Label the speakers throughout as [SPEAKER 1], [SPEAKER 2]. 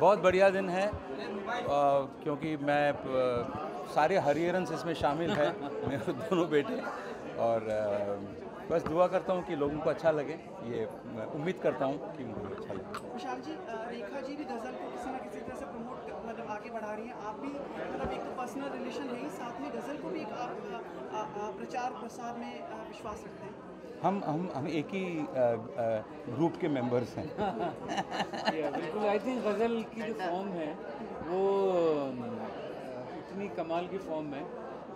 [SPEAKER 1] बहुत बढ़िया दिन है क्योंकि मैं सारे हरिहरन्स इसमें शामिल है मेरे दोनों बेटे और बस दुआ करता हूँ कि लोगों को अच्छा लगे। ये उम्मीद करता हूँ कि उनको अच्छा लगे।
[SPEAKER 2] विशाल जी, रेखा जी भी गज़ल को किसी न किसी तरह से प्रमोट मतलब आगे बढ़ा रही हैं। आप भी मतलब एक तो पर्सनल रिलेशन है ही, साथ में गज़ल को भी एक आप प्रचार प्रसार में विश्वास रखते हैं।
[SPEAKER 1] हम एक ही ग्रुप के मेंबर्स हैं।
[SPEAKER 3] बिल्कुल। आई थिंक गज़ल की जो फॉर्म है वो इतनी कमाल की फॉर्म है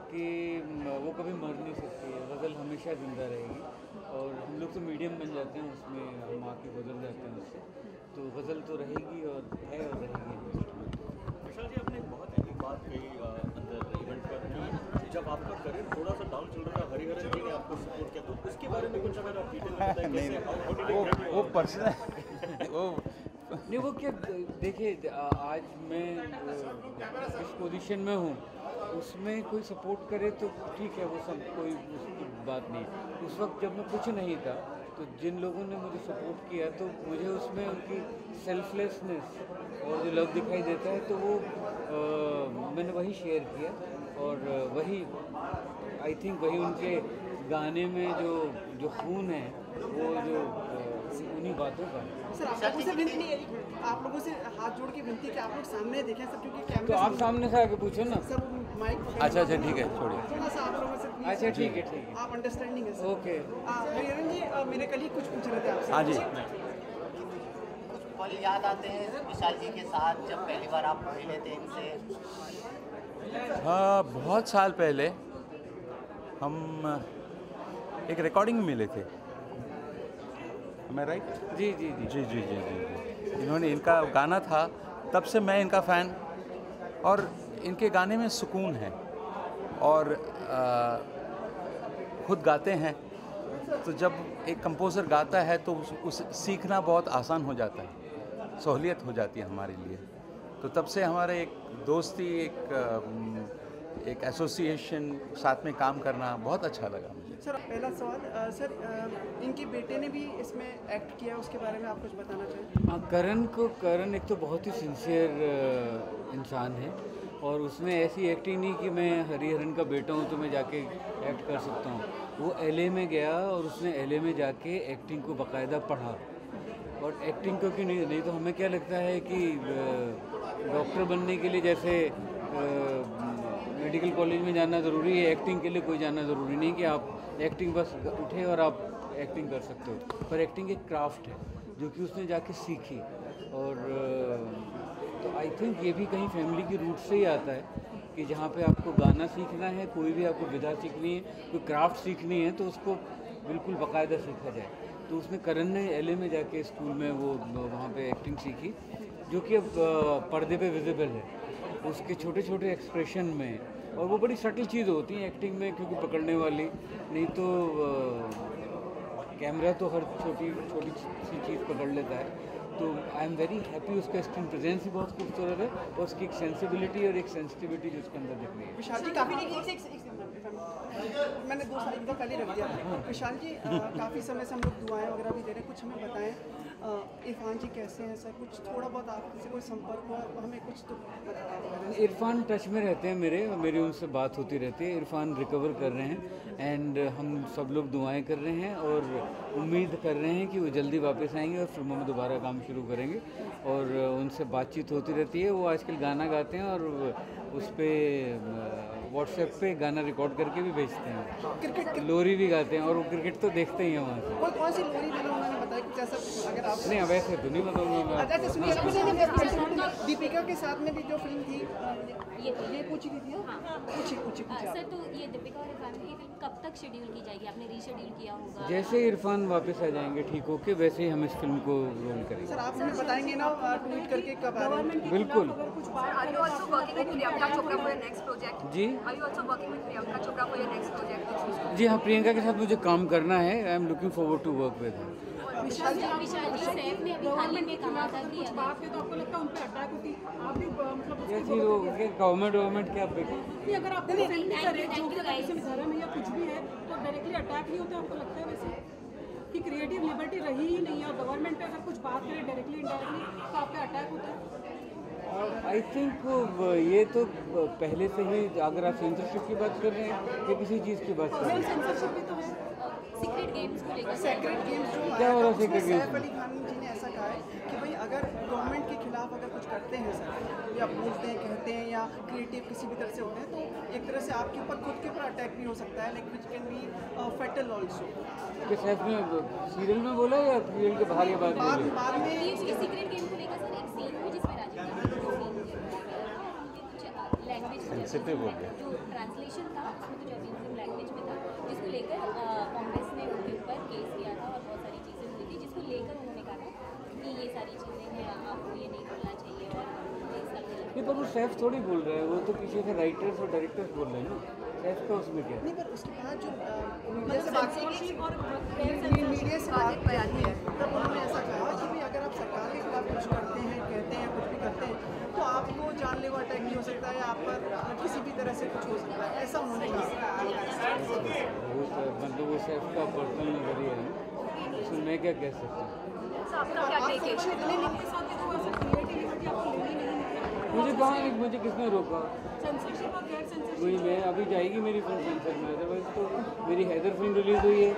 [SPEAKER 3] कि वो कभी मर नहीं सकती है। गज़ल हमेशा ज़िंदा रहेगी और हम लोग तो मीडियम बन जाते हैं, उसमें हम आके गुजर जाते हैं उससे। तो गज़ल तो रहेगी और है और रहेगी।
[SPEAKER 4] विशाल जी, आपने बहुत अहम बात कही अंदर इवेंट पर कि जब आपका करियर थोड़ा सा डाउन चल रहा था, हरिहरन जी ने आपको सपोर्ट किया, तो उसके बारे में कुछ अगर आप डिटेल में बताएं।
[SPEAKER 1] नहीं, वो पर्सनल वो
[SPEAKER 3] नहीं, वो क्या, देखिए आज मैं जिस पोजीशन में हूँ उसमें कोई सपोर्ट करे तो ठीक है, वो सब कोई उसकी बात नहीं। उस वक्त जब मैं कुछ नहीं था तो जिन लोगों ने मुझे सपोर्ट किया तो मुझे उसमें उनकी सेल्फलेसनेस और जो लव दिखाई देता है तो वो मैंने वही शेयर किया और वही आई थिंक वही उनके गाने में जो खून है वो जो उन्हीं बातों का।
[SPEAKER 2] सर, आप लोगों से हाथ जोड़ के विनती कि आप लोग सामने देखें सर, क्योंकि कैमरे
[SPEAKER 3] तो आप सामने से आके पूछो ना
[SPEAKER 2] सर, माइक
[SPEAKER 1] अच्छा ठीक है, छोड़िए।
[SPEAKER 2] थोड़ा सा आप लोगों से please,
[SPEAKER 3] अच्छा ठीक है
[SPEAKER 2] आप अंडरस्टैंडिंग है सर।
[SPEAKER 3] ओके।
[SPEAKER 2] हरिहरन जी, मेरे कलीग कुछ पूछ रहे थे आपसे।
[SPEAKER 1] हाँ जी।
[SPEAKER 5] कुछ पल याद आते हैं विशाल जी के साथ जब पहली बार आप मिले थे इनसे?
[SPEAKER 1] हाँ, बहुत साल पहले हम एक रिकॉर्डिंग में मिले थे। मैं राइट?
[SPEAKER 3] जी जी जी
[SPEAKER 1] जी जी जी जी इन्होंने, इनका गाना था, तब से मैं इनका फ़ैन, और इनके गाने में सुकून है और खुद गाते हैं तो जब एक कंपोज़र गाता है तो उस सीखना बहुत आसान हो जाता है, सहूलियत हो जाती है हमारे लिए। तो तब से हमारे एक दोस्ती, एक एसोसिएशन, साथ में काम करना बहुत अच्छा लगा मुझे।
[SPEAKER 2] सर, पहला सवाल सर, इनके बेटे ने भी इसमें एक्ट किया, उसके बारे में आप कुछ बताना चाहें?
[SPEAKER 3] हाँ, करण एक तो बहुत ही सिंसियर इंसान है और उसमें ऐसी एक्टिंग नहीं कि मैं हरिहरन का बेटा हूँ तो मैं जाके एक्ट कर सकता हूँ। वो LA में गया और उसने LA में जाके एक्टिंग को बाकायदा पढ़ा और एक्टिंग को क्यों नहीं तो हमें क्या लगता है कि डॉक्टर बनने के लिए जैसे मेडिकल कॉलेज में जाना ज़रूरी है, एक्टिंग के लिए कोई जाना ज़रूरी नहीं कि आप एक्टिंग बस उठे और आप एक्टिंग कर सकते हो। पर एक्टिंग एक क्राफ्ट है जो कि उसने जाके सीखी और तो आई थिंक ये भी कहीं फैमिली की रूट से ही आता है कि जहाँ पे आपको गाना सीखना है, कोई भी आपको विधा सीखनी है, कोई क्राफ्ट सीखनी है तो उसको बिल्कुल बाकायदा सीखा जाए। तो उसमें करण ने LA में जाके स्कूल में वो वहाँ पे एक्टिंग सीखी जो कि अब पर्दे पे विजिबल है, उसके छोटे छोटे एक्सप्रेशन में, और वो बड़ी सटल चीज़ होती है एक्टिंग में क्योंकि पकड़ने वाली नहीं तो कैमरा तो हर छोटी छोटी सी चीज़ पकड़ लेता है। तो आई एम वेरी हैप्पी, उसका स्क्रीन प्रेजेंस ही बहुत खूबसूरत है और उसकी एक सेंसिबिलिटी और एक सेंसिटिविटी जो उसके अंदर दिख रही है।
[SPEAKER 2] विशाल जी, काफ़ी मैंने 2 साल इनका कल ही रख दिया था। विशाल जी, काफ़ी समय से हम लोग दुआएं वगैरह भी दे रहे हैं, कुछ हमें बताएं इरफान जी कैसे हैं सर, कुछ थोड़ा बहुत आपसे कोई संपर्क हुआ, हमें कुछ तो बताएं।
[SPEAKER 3] इरफान टच में रहते हैं मेरी उनसे बात होती रहती है। इरफान रिकवर कर रहे हैं एंड हम सब लोग दुआएं कर रहे हैं और उम्मीद कर रहे हैं कि वो जल्दी वापस आएंगे और फिल्मों में दोबारा काम शुरू करेंगे और उनसे बातचीत होती रहती है। वो आजकल गाना गाते हैं और उस पर व्हाट्सएप पे गाना रिकॉर्ड करके भी भेजते हैं,
[SPEAKER 2] क्रिकेट
[SPEAKER 3] लोरी भी गाते हैं और वो क्रिकेट तो देखते ही हैं वहाँ से।
[SPEAKER 2] कौन सी लोरी मतलब उन्होंने बताया कुछ ऐसा, अगर आप
[SPEAKER 3] नहीं वैसे तो नहीं बताऊँगा।
[SPEAKER 2] अच्छा सुनिए, दीपिका के साथ में भी जो फिल्म थी ये पूछी थी पूछी
[SPEAKER 6] सर, तो ये दीपिका और इरफान की फिल्म कब तक शेड्यूल की जाएगी? आपने रीशेड्यूल किया होगा?
[SPEAKER 3] जैसे इरफान वापस आ जाएंगे ठीक होके वैसे ही हम इस फिल्म को रोल करेंगे।
[SPEAKER 2] सर, आप हमें बताएंगे ना ट्वीट करके कब आ रहे हैं?
[SPEAKER 3] बिल्कुल जी जी हाँ, प्रियंका के साथ मुझे काम करना है। I am looking forward to work with her.
[SPEAKER 6] Vishal ji, Saif ने अभी हाल ही में कहा था कि
[SPEAKER 7] बात है तो आपको लगता है उन पे अटैक होती है, आप भी मतलब
[SPEAKER 3] ये चीज़ हो गवर्नमेंट क्या
[SPEAKER 7] नहीं, अगर आप फिल्म भी कर रहे हैं जो कि अगर किसी धर्म है या कुछ भी है तो डायरेक्टली अटैक नहीं होता, आपको लगता है वैसे कि क्रिएटिव लिबर्टी रही ही नहीं है और गवर्नमेंट पे अगर कुछ बात करें डायरेक्टली इनडायरेक्टली तो आप पे अटैक होता है?
[SPEAKER 3] आई थिंक ये तो पहले से ही, अगर आप सेंसरशिप की बात कर रहे हैं या किसी चीज़ की बात कर रहे हैं,
[SPEAKER 7] सेंसरशिप भी तो है।
[SPEAKER 6] सीक्रेट गेम्स को लेकर
[SPEAKER 2] सेक्रेट गेम्स जो
[SPEAKER 3] क्या हो रहा है
[SPEAKER 2] उसमें
[SPEAKER 3] Secret Games
[SPEAKER 2] सैफ अली खान जी ने ऐसा कहा है कि भाई अगर गवर्नमेंट के खिलाफ अगर कुछ करते हैं सर, या बोलते हैं, कहते हैं, या क्रिएटिव किसी भी तरह से होते हैं, तो एक तरह से आपके ऊपर खुद के ऊपर अटैक भी हो सकता है, like which can be fatal also.
[SPEAKER 3] कि सैफ ने सीरियल में बोला या सीरियल के बाहर ये बात बोली?
[SPEAKER 2] बाद में
[SPEAKER 6] ये सीक्रेट गेम को लेकर सर एक सीन हुई जिसमें राजीव गांधी कुछ लैंग्वेज
[SPEAKER 1] Sensitive हो गया।
[SPEAKER 6] जो ट्रांसलेशन था उसमें कुछ अब्यूजिव लैंग्वेज में था, जिसको लेकर कांग्रेस ने उनके ऊपर केस किया था और बहुत सारी चीज़ें हुई थी, जिसको लेकर उन्होंने कहा था कि ये सारी चीज़ें हैं, आपको ये नहीं बोलना चाहिए और इस साल
[SPEAKER 3] ये पर वो सैफ थोड़ी बोल रहा है, वो तो पीछे से राइटर्स और डायरेक्टर्स बोल रहे हैं ना। सैफ का उसमें क्या है?
[SPEAKER 2] नहीं, पर उसके बाद जो मीडिया से
[SPEAKER 7] सेंसरशिप और
[SPEAKER 2] मीडिया से बात की जाती है, तब उन्होंने ऐसा कहा कि भाई अगर आप सरकार के खिलाफ कुछ करते हैं, कहते हैं, कुछ भी करते हैं, तो आपको जानलेवा अटैक नहीं हो सकता है, आप पर किसी भी तरह से कुछ हो सकता है, ऐसा उन्होंने कहा।
[SPEAKER 3] मतलब वो सैफ का पर्सनल नजरिया है, उसमें मैं क्या कह सकता हूँ?
[SPEAKER 6] आपका क्या टेक है?
[SPEAKER 7] के साथ देखो ऐसा क्रिएटिव लिबर्टी आपको लेनी नहीं है।
[SPEAKER 3] मुझे कहाँ, मुझे किसने रोका?
[SPEAKER 7] सेंसरशिप और गैर सेंसरशिप
[SPEAKER 3] वही मैं अभी जाएगी मेरी फिल्म सेंसर में, अदरवाइज तो मेरी हैदर फिल्म रिलीज हुई है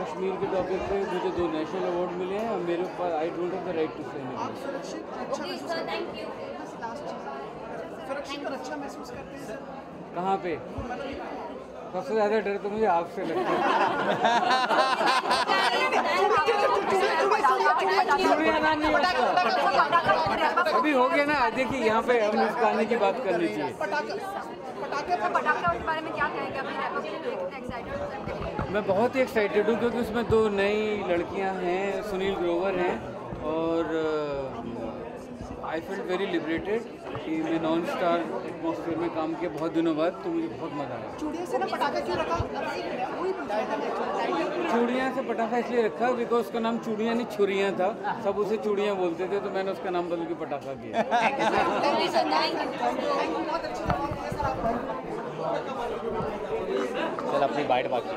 [SPEAKER 3] कश्मीर के टॉपिक पे, मुझे 2 नेशनल अवार्ड मिले हैं और मेरे पास I don't have the right to say
[SPEAKER 2] आप सुरक्षित अच्छा महसूस
[SPEAKER 6] सर थैंक यू।
[SPEAKER 2] बस लास्ट चीज़, सुरक्षित और अच्छा महसूस करते हैं सर।
[SPEAKER 3] कहाँ पे? सबसे ज़्यादा डर तो मुझे आपसे लगता है। अभी हो गया ना, देखिए यहाँ पे हम इस गाने की बात करनी चाहिए।
[SPEAKER 2] पटाखे पर
[SPEAKER 6] पटाखे के बारे में क्या कहेंगे? अपने रैपर के लिए कितने एक्साइटेड?
[SPEAKER 3] मैं बहुत ही एक्साइटेड हूँ क्योंकि उसमें 2 नई लड़कियाँ हैं, सुनील ग्रोवर हैं और आई फील वेरी लिबरेटेड कि मैं नॉन स्टार एटमॉस्फेयर में काम किया बहुत दिनों बाद, तो मुझे बहुत मज़ा आया।
[SPEAKER 2] चूड़िया से ना पटाखा क्यों रखा? वही पूछा था।
[SPEAKER 3] चूड़ियाँ से पटाखा इसलिए रखा बिकॉज उसका नाम चूड़ियाँ नहीं छुरियाँ था, सब उसे चूड़ियाँ बोलते थे, तो मैंने उसका नाम बदल के पटाखा किया।
[SPEAKER 2] बहुत अच्छी जवाब दिया सर आपने।
[SPEAKER 5] चल अपनी बाइट बाकी